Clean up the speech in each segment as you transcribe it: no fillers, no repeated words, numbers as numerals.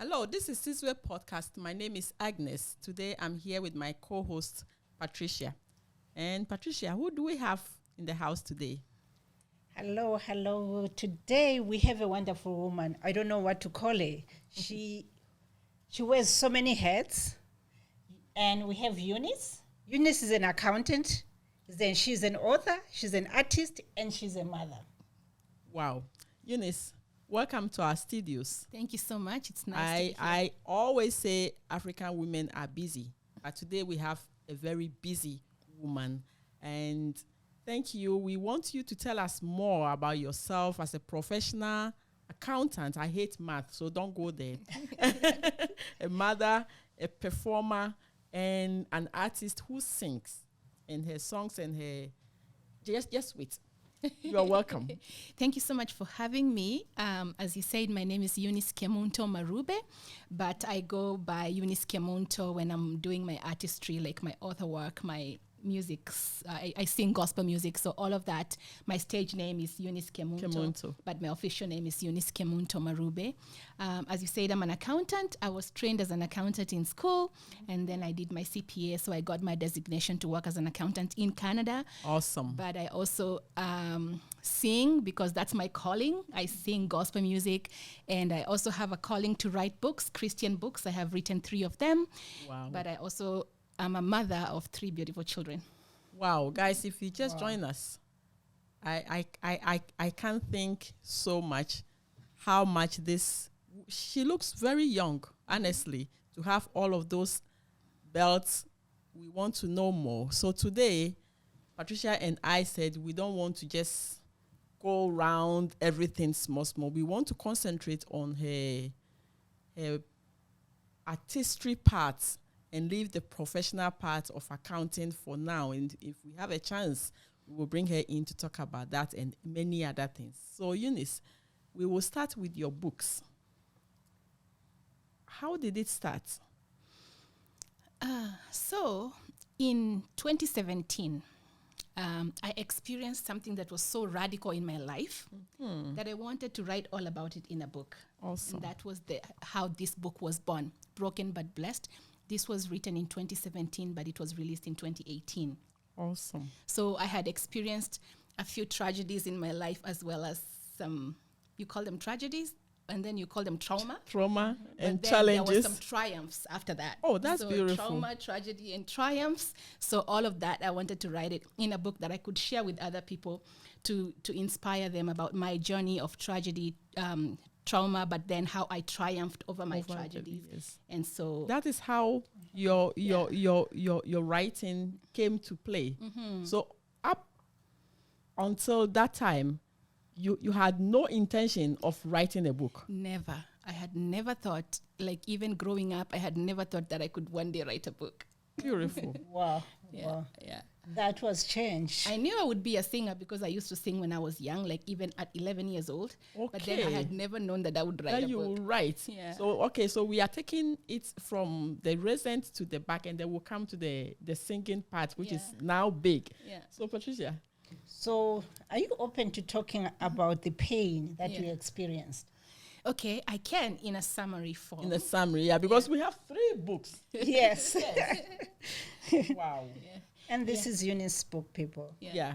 Hello, this is Sizwe podcast. My name is Agnes. Today I'm here with my co-host Patricia. And Patricia, who do we have in the house today? Hello. Today we have a wonderful woman. I don't know what to call her. She wears so many hats. And we have Eunice. Eunice is an accountant. Then she's an author, she's an artist, and she's a mother. Wow. Eunice, welcome to our studios. Thank you so much. It's nice to be here. I always say African women are busy, but today we have a very busy woman. And thank you. We want you to tell us more about yourself as a professional accountant. I hate math, so don't go there. A mother, a performer, and an artist who sings. And her songs and her... Just wait. You're welcome. Thank you so much for having me. As you said, my name is Eunice Kemunto Marube, but I go by Eunice Kemunto when I'm doing my artistry, like my author work, my music. I sing gospel music, so all of that. My stage name is Eunice Kemunto, but my official name is Eunice Kemunto Marube. As you said, I'm an accountant. I was trained as an accountant in school, and then I did my CPA, so I got my designation to work as an accountant in Canada. Awesome. But I also sing because that's my calling. I sing gospel music, and I also have a calling to write books, Christian books. I have written 3 of them. Wow. But I'm a mother of 3 beautiful children. Wow, guys, if you just join us, I can't think so much how much this, she looks very young, honestly, to have all of those belts. We want to know more. So today, Patricia and I said we don't want to just go around everything small. We want to concentrate on her artistry parts and leave the professional part of accounting for now. And if we have a chance, we will bring her in to talk about that and many other things. So Eunice, we will start with your books. How did it start? So in 2017, I experienced something that was so radical in my life that I wanted to write all about it in a book. Awesome. And that was how this book was born, Broken But Blessed. This was written in 2017, but it was released in 2018. Awesome. So I had experienced a few tragedies in my life, as well as some, you call them tragedies, and then you call them trauma. Trauma and then challenges. There was some triumphs after that. Oh, that's beautiful. Trauma, tragedy, and triumphs. So all of that, I wanted to write it in a book that I could share with other people to inspire them about my journey of tragedy, trauma, but then how I triumphed over my tragedies. Yes. And so that is how your writing came to play. Mm-hmm. So up until that time, you had no intention of writing a book. Never. I had never thought, like even growing up, I had never thought that I could one day write a book. Beautiful. Wow. Yeah. That was change. I knew I would be a singer because I used to sing when I was young, like even at 11 years old. Okay. But then I had never known that I would write a book. You will write. Yeah. So we are taking it from the present to the back, and then we'll come to the singing part, which is now big. Yeah. So Patricia. So are you open to talking about the pain that you experienced? Okay, I can in a summary form. In a summary, because we have 3 books. Yes. Wow. Yeah. And this is Eunice's book, people. Yeah.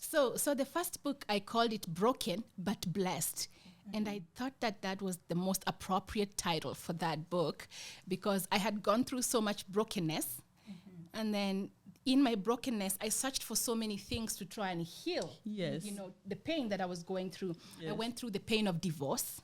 So the first book, I called it Broken But Blessed. And I thought that was the most appropriate title for that book because I had gone through so much brokenness. And then in my brokenness, I searched for so many things to try and heal. Yes. The pain that I was going through. Yes. I went through the pain of divorce.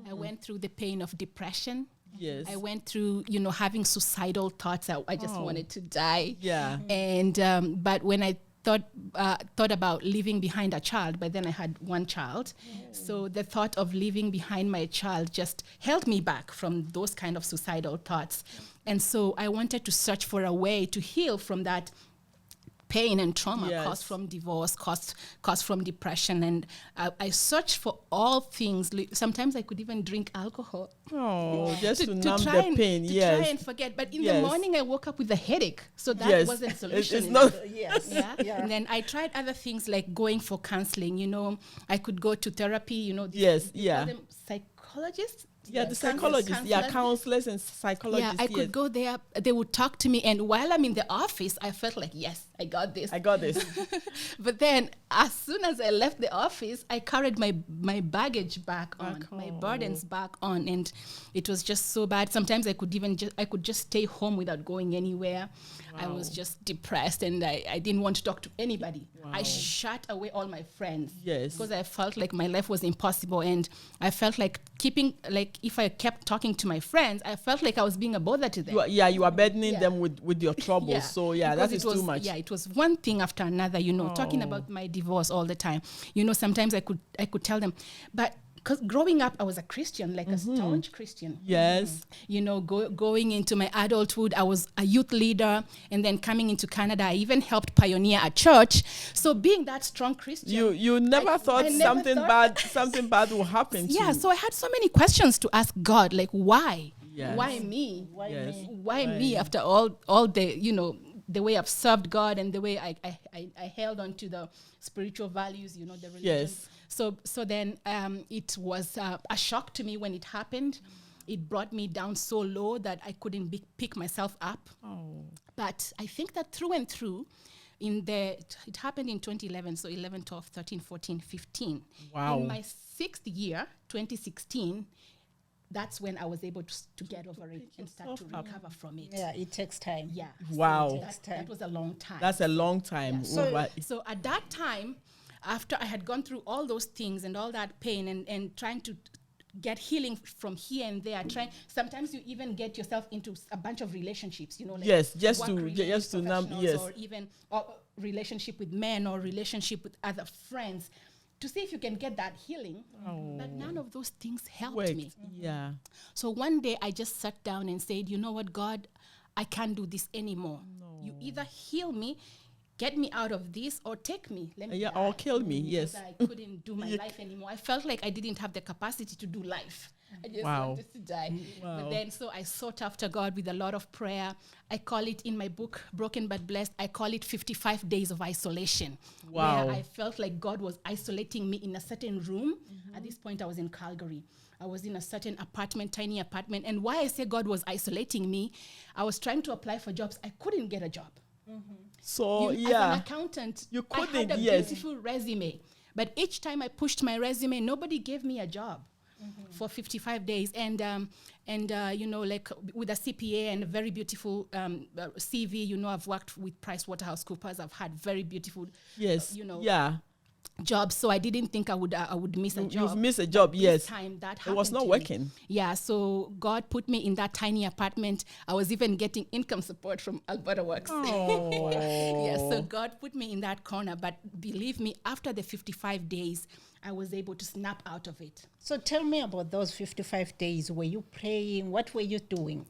I went through the pain of depression. Yes. I went through, having suicidal thoughts. I just wanted to die. Yeah. And but when I thought about leaving behind a child, but then I had one child. So the thought of leaving behind my child just held me back from those kind of suicidal thoughts. And so I wanted to search for a way to heal from that pain and trauma caused from divorce, caused from depression. And I searched for all things. Sometimes I could even drink alcohol. Oh, just to numb the pain, to try and forget. But in the morning, I woke up with a headache. So that wasn't a solution. It's not. And then I tried other things like going for counseling. I could go to therapy, Yes, call them psychologists. Yeah, the Yes. psychologists. Yeah, Counselors. counselors and psychologists. Yeah, I could go there. They would talk to me, and while I'm in the office, I felt like, yes, I got this. I got this. But then, as soon as I left the office, I carried my baggage back on, my burdens back on, and it was just so bad. Sometimes I could just stay home without going anywhere. I was just depressed, and I didn't want to talk to anybody. I shut away all my friends. Yes. Because I felt like my life was impossible, and I felt like if I kept talking to my friends, I felt like I was being a bother to them. You are burdening them with your troubles. Yeah. So Because that it is was, too much. Yeah, it was one thing after another, talking about my divorce all the time. Sometimes I could tell them, but because growing up, I was a Christian, like a staunch Christian. Yes. Going into my adulthood, I was a youth leader, and then coming into Canada, I even helped pioneer a church. So being that strong Christian, You never thought something bad will happen to you. yeah. So I had so many questions to ask God, like why? Yes. Why me? Yes. Why me? After all the the way I've served God and the way I held on to the spiritual values, the religion. Yes. So then it was a shock to me when it happened. It brought me down so low that I couldn't pick myself up. But I think that through and through, it happened in 2011, so 11, 12, 13, 14, 15. Wow. In my 6th year, 2016, that's when I was able to get over it and start to recover from it. Yeah, it takes time. Yeah. Wow. That was a long time. That's a long time. Yeah. So at that time, after I had gone through all those things and all that pain and trying to get healing from here and there, sometimes you even get yourself into a bunch of relationships, like yes, just work to numb, yes, or even relationship with men or relationship with other friends, to see if you can get that healing. But none of those things helped me. Yeah. So one day I just sat down and said, you know what, God, I can't do this anymore. No. You either heal me, get me out of this, or take me. Let me die. Or kill me, yes. I couldn't do my life anymore. I felt like I didn't have the capacity to do life. I just wanted to die. But then, so I sought after God with a lot of prayer. I call it in my book, Broken But Blessed, I call it 55 days of isolation. Wow. Where I felt like God was isolating me in a certain room. At this point, I was in Calgary. I was in a certain apartment, tiny apartment. And why I say God was isolating me, I was trying to apply for jobs. I couldn't get a job. So, As an accountant, you couldn't, I had a beautiful resume. But each time I pushed my resume, nobody gave me a job. For 55 days, and like with a CPA and a very beautiful CV. I've worked with PricewaterhouseCoopers. I've had very beautiful, jobs. So I didn't think I would miss a job. You've missed a job, yes. This time that happened. It was not to working. Me. Yeah. So God put me in that tiny apartment. I was even getting income support from Alberta Works. Yeah. So God put me in that corner. But believe me, after the 55 days, I was able to snap out of it. So tell me about those 55 days. Were you praying? What were you doing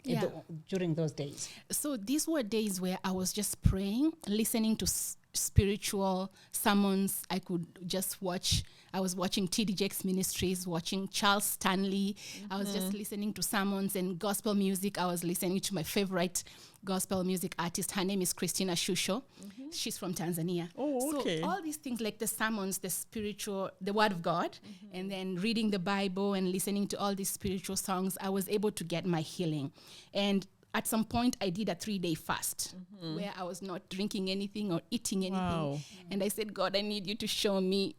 during those days? So these were days where I was just praying, listening to spiritual sermons. I could just watch. I was watching T.D. Jakes Ministries, watching Charles Stanley. I was just listening to sermons and gospel music. I was listening to my favorite gospel music artist. Her name is Christina Shusho. She's from Tanzania. Oh, okay. So all these things like the sermons, the spiritual, the word of God, and then reading the Bible and listening to all these spiritual songs, I was able to get my healing. And at some point, I did a 3-day fast where I was not drinking anything or eating anything. Wow. And I said, God, I need you to show me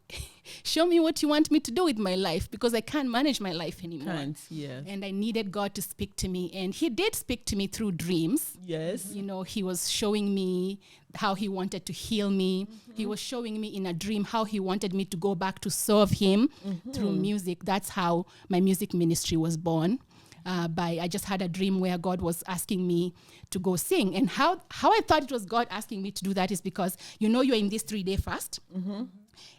what you want me to do with my life, because I can't manage my life anymore. Yes. And I needed God to speak to me. And he did speak to me through dreams. Yes. He was showing me how he wanted to heal me. He was showing me in a dream how he wanted me to go back to serve him through music. That's how my music ministry was born. I just had a dream where God was asking me to go sing. And how I thought it was God asking me to do that is because, you're in this 3-day fast.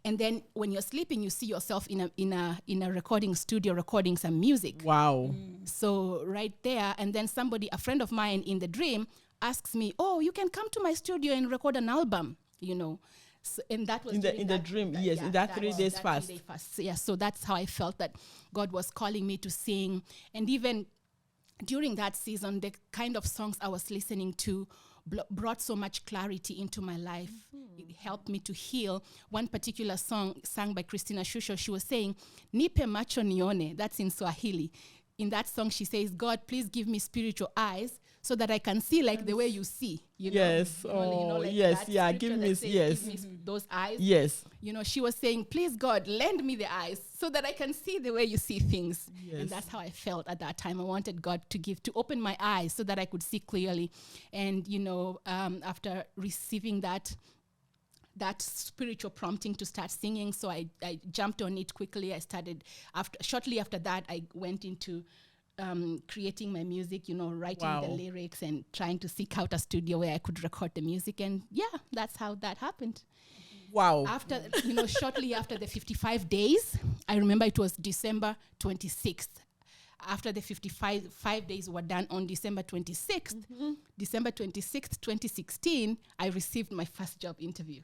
And then when you're sleeping, you see yourself in a recording studio recording some music. Wow. So right there, and then a friend of mine in the dream asks me, oh, you can come to my studio and record an album, So, and that was in the dream, yes, in that 3 days fast. Yeah, so that's how I felt that God was calling me to sing. And even during that season, the kind of songs I was listening to brought so much clarity into my life. It helped me to heal. One particular song sung by Christina Shusho, she was saying, Nipe macho nione, that's in Swahili. in that song, she says, God, please give me spiritual eyes so that I can see like the way you see. Yes. Like yes. that Yeah. scripture Give that me. says, Yes. give me those eyes. Yes. She was saying, please, God, lend me the eyes so that I can see the way you see things. Yes. And that's how I felt at that time. I wanted God to open my eyes so that I could see clearly. And, after receiving that spiritual prompting to start singing, so I jumped on it quickly. I started, shortly after that, I went into creating my music, writing the lyrics and trying to seek out a studio where I could record the music. And that's how that happened. Wow. After, shortly after the 55 days, I remember it was December 26th. After the 55 days were done on December 26th, December 26th, 2016, I received my first job interview.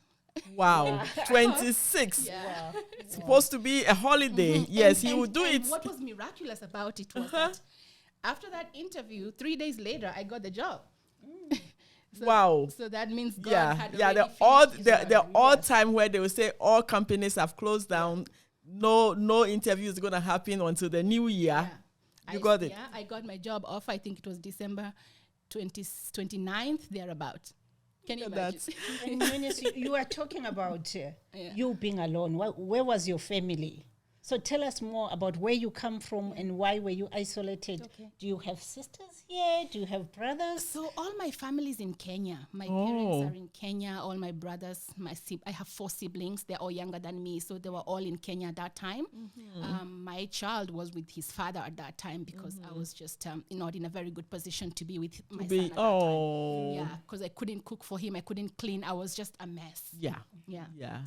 Wow. 26. Yeah. Wow. It's supposed to be a holiday. Yes, he would do it. What was miraculous about it was that after that interview, 3 days later, I got the job. Wow. So that means God had already the odd time where they will say all companies have closed down. No interview is going to happen until the new year. Yeah. You got it. Yeah, I got my job offer. I think it was December 29th, thereabout. Can you imagine? And Eunice, you are talking about you being alone. Where was your family? So tell us more about where you come from and why were you isolated. Okay. Do you have sisters here? Do you have brothers? So all my family is in Kenya. My parents are in Kenya. All my brothers, I have 4 siblings. They're all younger than me. So they were all in Kenya at that time. My child was with his father at that time because I was just not in a very good position to be with my son at that time. Yeah, because I couldn't cook for him. I couldn't clean. I was just a mess. Yeah.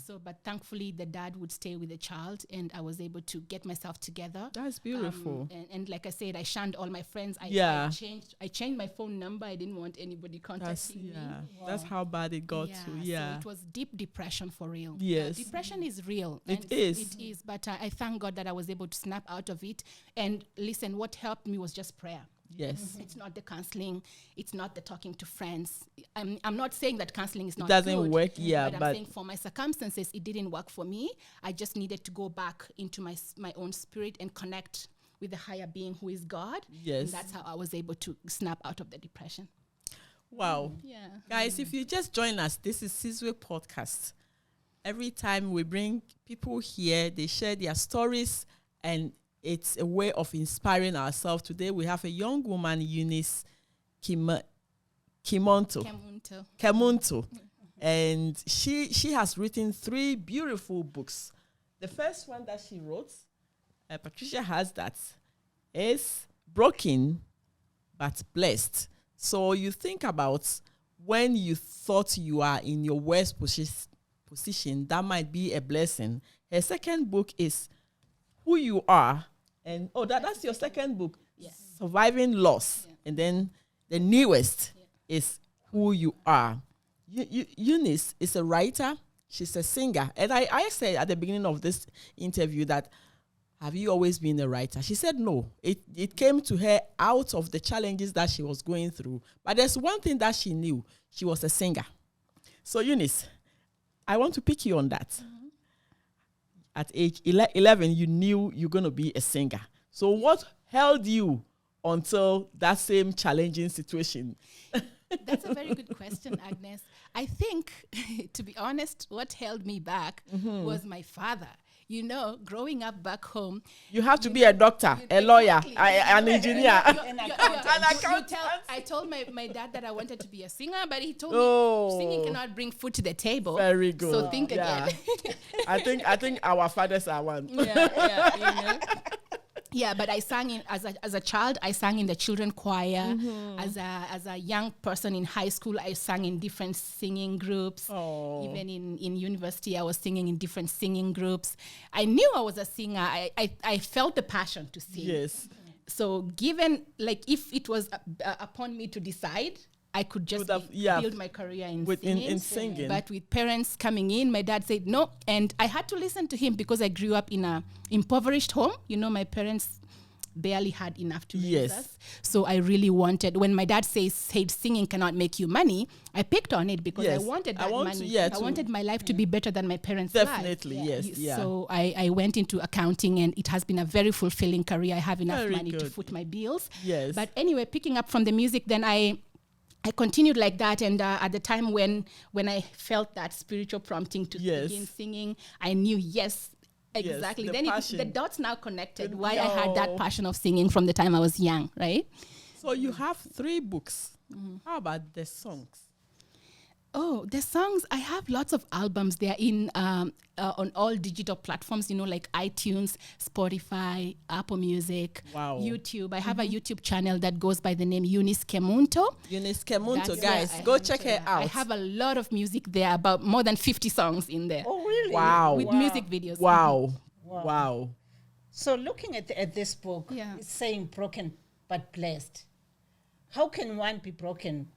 So, but thankfully the dad would stay with the child and I was able to get myself together. That's beautiful. And like I said, I shunned all my friends. I changed my phone number. I didn't want anybody contacting me. Wow. That's how bad it got to. Yeah. So it was deep depression for real. Yes. Depression is real. It is. It is. But I thank God that I was able to snap out of it. And listen, what helped me was just prayer. Yes. It's not the counseling. It's not the talking to friends. I'm not saying that counseling is not doesn't good, work, but I'm saying for my circumstances, it didn't work for me. I just needed to go back into my own spirit and connect with the higher being who is God. Yes. And that's how I was able to snap out of the depression. Wow. Yeah. Guys, if you just join us, this is Sizwe Podcast. Every time we bring people here, they share their stories and it's a way of inspiring ourselves. Today we have a young woman, Eunice Kemunto. And she has written 3 beautiful books. The first one that she wrote, Patricia has that, is Broken but Blessed. So you think about when you thought you are in your worst position, that might be a blessing. Her second book is Who You Are. And that's your second book, Surviving Loss. Yeah. And then the newest is Who You Are. Eunice is a writer. She's a singer. And I said at the beginning of this interview that, have you always been a writer? She said no. It came to her out of the challenges that she was going through. But there's one thing that she knew. She was a singer. So Eunice, I want to pick you on that. At age 11, you knew you're going to be a singer. So what held you until that same challenging situation? That's a very good question, Agnes. I think, to be honest, what held me back was my father. Growing up back home, you have to be a doctor, a lawyer, an engineer, an accountant. I told my dad that I wanted to be a singer, but he told me singing cannot bring food to the table. Very good. So think again. I think our fathers are one. Yeah, but I sang as a child. I sang in the children choir. As a young person in high school, I sang in different singing groups. Even in university, I was singing in different singing groups. I knew I was a singer. I felt the passion to sing. Yes. So given, if it was upon me to decide, I could just build my career in singing. But with parents coming in, my dad said no. And I had to listen to him because I grew up in an impoverished home. My parents, barely had enough to raise Yes. us. So I really wanted, when my dad said singing cannot make you money, I picked on it because I Yes. wanted I that want to- money. yeah, I to- wanted my life to be better than my parents' Definitely, lives. yes, yeah. So I went into accounting, and it has been a very fulfilling career. I have enough Very money to good. foot my bills. Yes. But anyway, picking up from the music, then I continued like that, and at the time when I felt that spiritual prompting to Yes. begin singing, I knew exactly. the Then the passion. dots now connected. Good- Why I had that Yo. passion of singing from the time I was young, right? So you have 3 books. How about the songs? Oh, the songs, I have lots of albums. They're in on all digital platforms, like iTunes, Spotify, Apple Music, Wow. YouTube. I have a YouTube channel that goes by the name Eunice Kemunto. Eunice Kemunto, That's guys, where I go am check to- her out. I have a lot of music there, about more than 50 songs in there. Oh, really? Wow. With music videos. Wow. Wow. Wow. So looking at this book, Yeah. it's saying broken but blessed. How can one be broken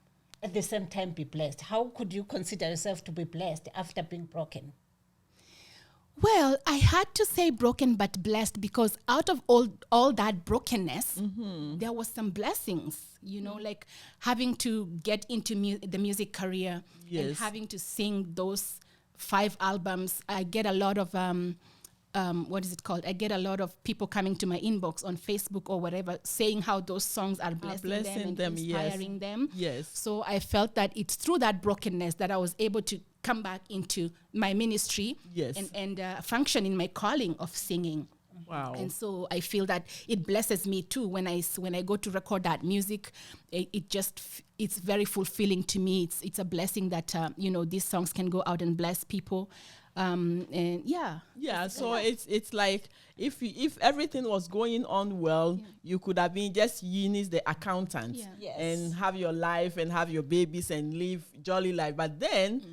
at the same time be blessed? How could you consider yourself to be blessed after being broken? Well, I had to say broken but blessed because out of all that brokenness, there was some blessings, like having to get into the music career and Yes. having to sing those 5 albums. I get a lot of what is it called? I get a lot of people coming to my inbox on Facebook or whatever saying how those songs are blessing them and inspiring them. Yes. So I felt that it's through that brokenness that I was able to come back into my ministry Yes. and function in my calling of singing. Wow. And so I feel that it blesses me too when I go to record that music. It's very fulfilling to me. It's a blessing that these songs can go out and bless people. And yeah. Yeah, so it's like if everything was going on well, you could have been just Eunice the accountant Yeah. Yes. and have your life and have your babies and live jolly life. But then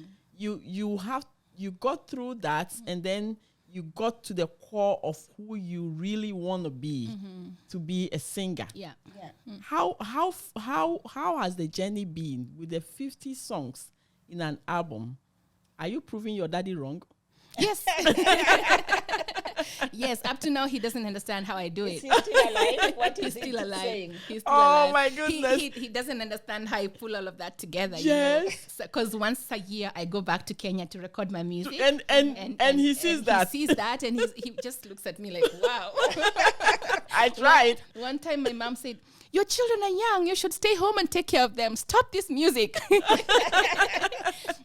you got through that, and then you got to the core of who you really want to be a singer. Yeah. Yeah. How has the journey been with the 50 songs in an album? Are you proving your daddy wrong? Yes. Yes, up to now he doesn't understand how I do Is it. he still alive? What He's is he still alive. saying? He's still Oh, alive. my goodness. He doesn't understand how I pull all of that together. Yes. Because once a year I go back to Kenya to record my music. And he sees that. He sees that and he just looks at me like, wow. I tried. One time my mom said, "Your children are young. You should stay home and take care of them. Stop this music."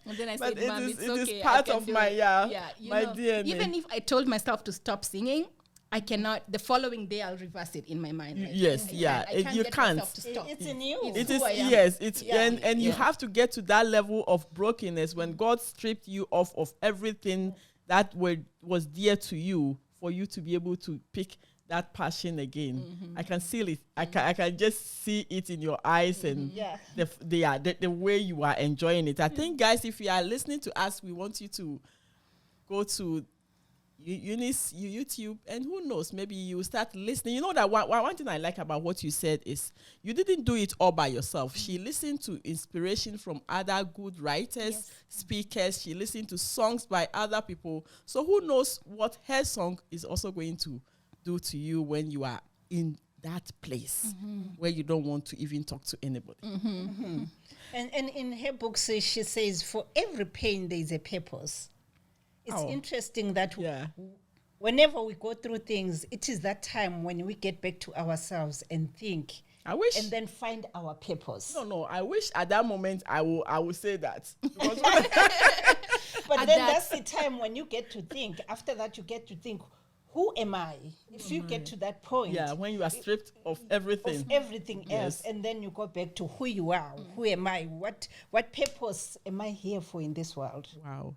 And then I But said, "Mom, it it's is okay. I part can of do my it." you my DNA. Even if I told myself to stop singing, I cannot. The following day, I'll reverse it in my mind. Like, Yes, I yeah, can't you get can't. myself to stop. It's in you. It's It who is I am. yes, it's Yeah. and you Yeah. have to get to that level of brokenness when God stripped you off of everything that was dear to you for you to be able to pick that passion again. I can see it. I can just see it in your eyes and Yeah. the way you are enjoying it. I think, guys, if you are listening to us, we want you to go to Eunice YouTube, and who knows, maybe you start listening. You know that one thing I like about what you said is you didn't do it all by yourself. She listened to inspiration from other good writers, speakers. She listened to songs by other people. So who knows what her song is also going to do to you when you are in that place where you don't want to even talk to anybody. And in her book, she says, for every pain, there is a purpose. It's Oh. interesting that Yeah. whenever we go through things, it is that time when we get back to ourselves and think, I wish. and then find our purpose. No. I wish at that moment I will say that. Because But At then that- that's the time when you get to think. After that, you get to think, who am I? If you get to that point, yeah, when you are stripped of everything. of everything else, Yes. and then you go back to who you are. Who am I? What purpose am I here for in this world? Wow.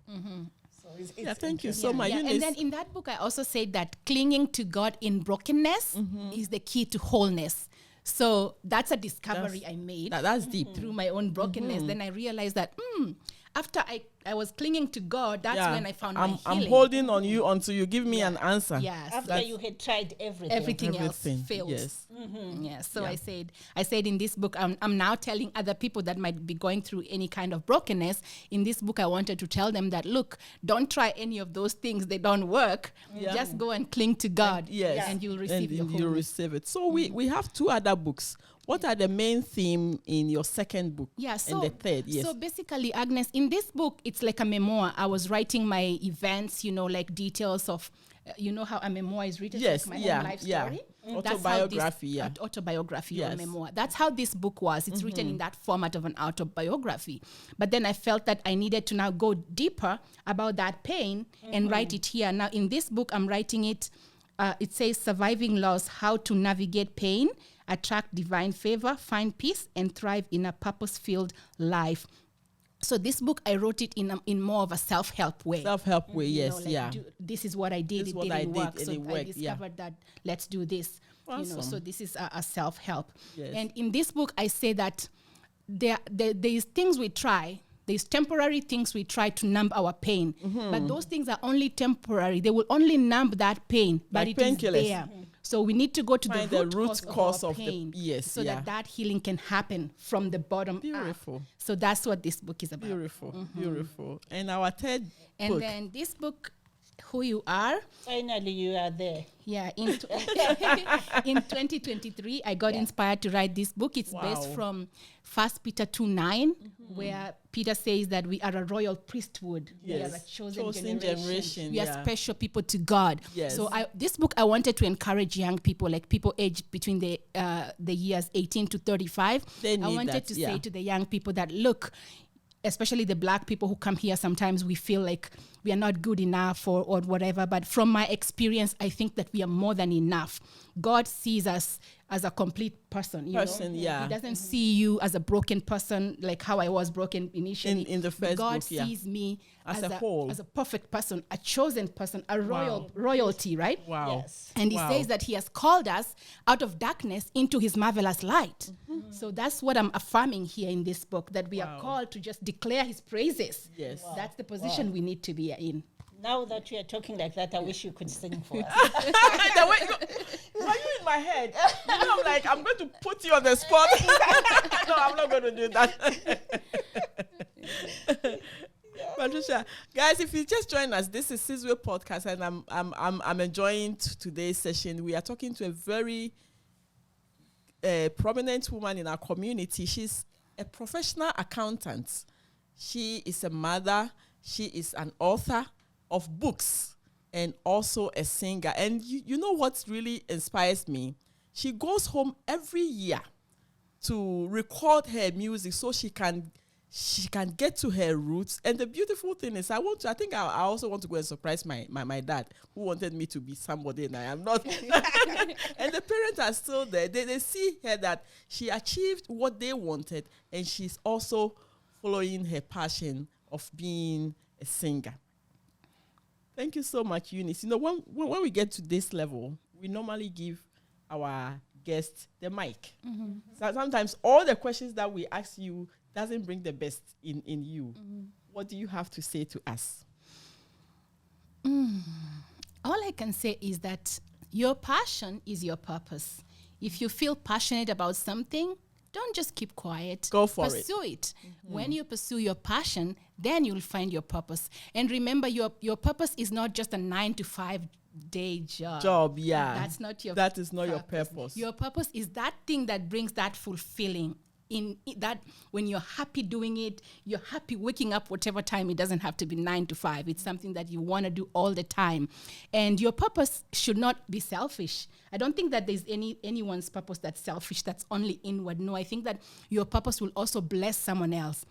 So Yeah, thank you interesting. so much. Yeah, Eunice. and then in that book, I also said that clinging to God in brokenness is the key to wholeness. So that's a discovery I made that's deep. through my own brokenness. Then I realized that After I was clinging to God, that's when I found my healing. I'm holding on you until you give me an answer. Yes. After you had tried Everything else failed. Yes. Yeah. So I said in this book, I'm now telling other people that might be going through any kind of brokenness. In this book, I wanted to tell them that, look, don't try any of those things. They don't work. Just go and cling to God. And you'll receive your wholeness. You'll receive it. So we have 2 other books. What are the main theme in your second book? And the third? Yes. So basically, Agnes, in this book, it's like a memoir. I was writing my events, like details of, how a memoir is written. Yes. Like my own life story. Autobiography. Autobiography or memoir. That's how this book was. It's written in that format of an autobiography. But then I felt that I needed to now go deeper about that pain and write it here. Now, in this book, I'm writing it. It says, Surviving Loss, How to Navigate Pain, Attract Divine Favor, Find Peace, and Thrive in a Purpose-Filled Life. So this book, I wrote it in more of a self-help way. Self-help way, yes, this is what I did. This It what didn't I did, work. and So it I worked, discovered that let's do this. Awesome. So this is a self-help. Yes. And in this book, I say that there's things we try. There's temporary things we try to numb our pain. But those things are only temporary. They will only numb that pain. But Like it is painkillers. there. So we need to go to Find the root cause of our pain, so that healing can happen from the bottom Beautiful. up. So that's what this book is about. Beautiful. And our third And book. then this book, Who You Are. Finally, you are there. Yeah, in 2023, I got inspired to write this book. It's based from 1 Peter 2:9, where Peter says that we are a royal priesthood. Yes. We are a chosen generation. We are special people to God. Yes. So this book, I wanted to encourage young people, like people aged between the years 18 to 35. They need I wanted to say to the young people that, look, especially the Black people who come here, sometimes we feel like we are not good enough or whatever. But from my experience, I think that we are more than enough. God sees us as a complete person. You know? He doesn't see you as a broken person, like how I was broken initially. In the first God book, sees me as a whole, as a perfect person, a chosen person, a royalty, right? Wow. Yes. And he says that he has called us out of darkness into his marvelous light. So that's what I'm affirming here in this book, that we are called to just declare his praises. Yes. That's the position we need to be in. Now that you are talking like that, I wish you could sing for us. The way why are you in my head? I'm like, I'm going to put you on the spot. No, I'm not going to do that. Patricia, guys, if you just join us, this is Sizwe Podcast, and I'm enjoying today's session. We are talking to a very prominent woman in our community. She's a professional accountant. She is a mother. She is an author of books and also a singer. And you know what really inspires me? She goes home every year to record her music so she can get to her roots. And the beautiful thing is, I also want to go and surprise my dad, who wanted me to be somebody and I am not. And the parents are still there. They see her that she achieved what they wanted, and she's also following her passion of being a singer. Thank you so much, Eunice. You know, when we get to this level, we normally give our guests the mic. So sometimes all the questions that we ask you doesn't bring the best in you. What do you have to say to us? All I can say is that your passion is your purpose. If you feel passionate about something, don't just keep quiet. Go for Pursue it. When you pursue your passion, then you'll find your purpose. And remember, your purpose is not just a 9-to-5 day job. That's not your That is not your purpose. Your purpose is that thing that brings that fulfilling. In that, when you're happy doing it, you're happy waking up whatever time. It doesn't have to be 9 to 5. It's something that you want to do all the time. And your purpose should not be selfish. I don't think that there's anyone's purpose that's selfish, that's only inward. No, I think that your purpose will also bless someone else.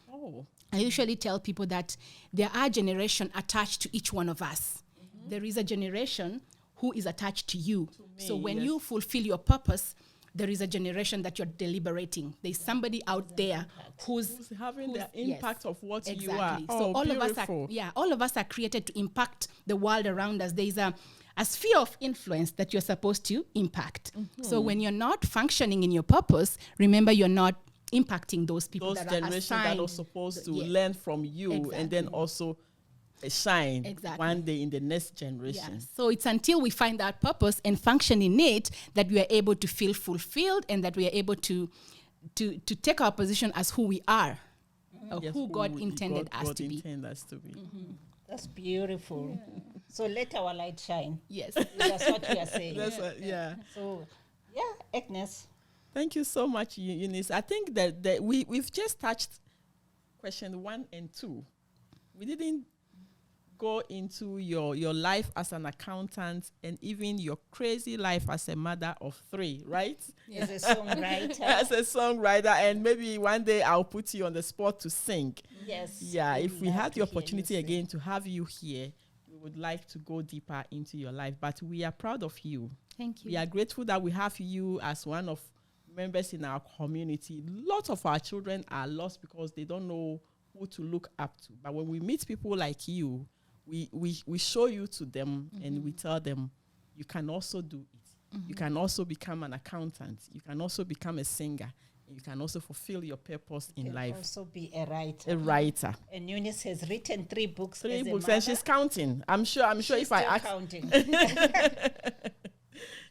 I usually tell people that there are generations attached to each one of us. There is a generation who is attached to you. So when you fulfill your purpose, there is a generation that you're deliberating. There's somebody out there who's having the impact of what you are. So all of us are created to impact the world around us. There is a sphere of influence that you're supposed to impact. So when you're not functioning in your purpose, remember you're not impacting those people those that are generations assigned that are supposed to yeah. learn from you and then Exactly. also shine Exactly. one day in the next generation. Yeah. So it's until we find that purpose and function in it that we are able to feel fulfilled and that we are able to take our position as who we are, or Yes, who God intended us God to be. intended us to be. That's beautiful. So let our light shine. Yes. That's what we are saying. That's what, yeah. So, yeah, Agnes. Thank you so much, Eunice. I think that we've just touched question 1 and 2. We didn't go into your life as an accountant and even your crazy life as a mother of 3, right? As a songwriter. As a songwriter, and maybe one day I'll put you on the spot to sing. Yes. Yeah, if we love had to the hear you opportunity sing. again to have you here, we would like to go deeper into your life. But we are proud of you. Thank you. We are grateful that we have you as one of members in our community. Lots of our children are lost because they don't know who to look up to. But when we meet people like you, we show you to them and we tell them, you can also do it. You can also become an accountant. You can also become a singer. You can also fulfill your purpose in Can life. also be a writer. A writer. And Eunice has written 3 books. 3 as a books, mother. and she's counting. I'm sure She's if I still ask. counting.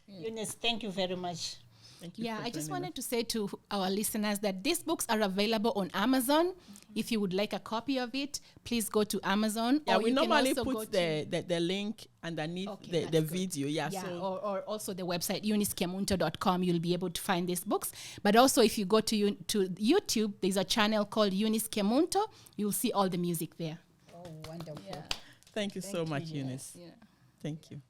Eunice, thank you very much. Thank you Yeah, for I just joining wanted to say to our listeners that these books are available on Amazon. If you would like a copy of it, please go to Amazon. Yeah, or we you can normally also go put to- the link underneath Okay, the that's good. video. Yeah, Yeah, so or also the website eunicekemunto.com. You'll be able to find these books. But also, if you go to YouTube, there's a channel called Eunice Kemunto. You'll see all the music there. Oh, wonderful. thank you so Thank you, much, yeah. Eunice. Yeah. Thank you.